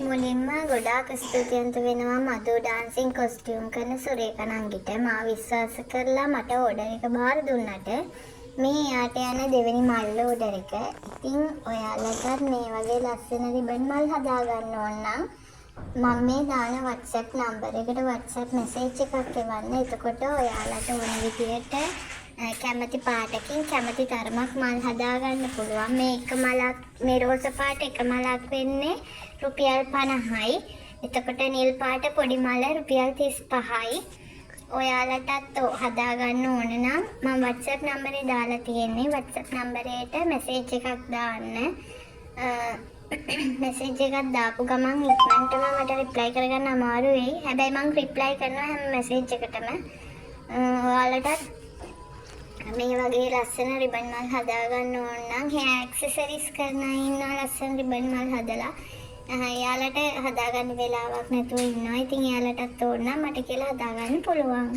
මුලින්ම ගොඩාක් ස්තුතිවන්ත වෙනවා මధు ඩාන්සින් කොස්ටියුම් කරන සුරේකා නංගිට මා විශ්වාස කරලා මට ඕඩර් එක බාර දුන්නට මේ යාට යන දෙවෙනි මල්ල ඕඩර් එක. ඉතින් ඔයාලටත් මේ වගේ ලස්සන රිබන් මල් හදා ගන්න ඕන නම් මම මේ දාන WhatsApp නම්බර් එකට WhatsApp මැසේජ් එකක් එවන්න. එතකොට ඔයාලට ඕන විදියට කැමති පාටකින් කැමති තරමක් මල් හදා ගන්න පුළුවන්. මේ එක මලක් මේ රෝස පාට එක මලක් වෙන්නේ රුපියල් 50යි. එතකොට නිල් පාට පොඩි මල රුපියල් 35යි. ඔයාලටත් හදා ගන්න ඕන නම් මම WhatsApp නම්බරේ දාලා තියෙන්නේ. WhatsApp නම්බරේට මැසේජ් එකක් දාන්න. මැසේජ් එකක් දාපු ගමන් ඉක්මනටම මට රිප්ලයි කරගන්න අමාරු වෙයි. හැබැයි මම රිප්ලයි කරනවා හැම මැසේජ් එකකටම. ඔයාලටත් මේ වගේ ලස්සන රිබන් මල් හදා ගන්න ඕන නම් hair accessories කරන ඉන්නවා ලස්සන රිබන් මල් හදලා. එයාලට හදාගන්න වෙලාවක් නැතුව ඉන්නවා. ඉතින් එයාලටත් ඕන නම් මට කියලා හදාගන්න පුළුවන්.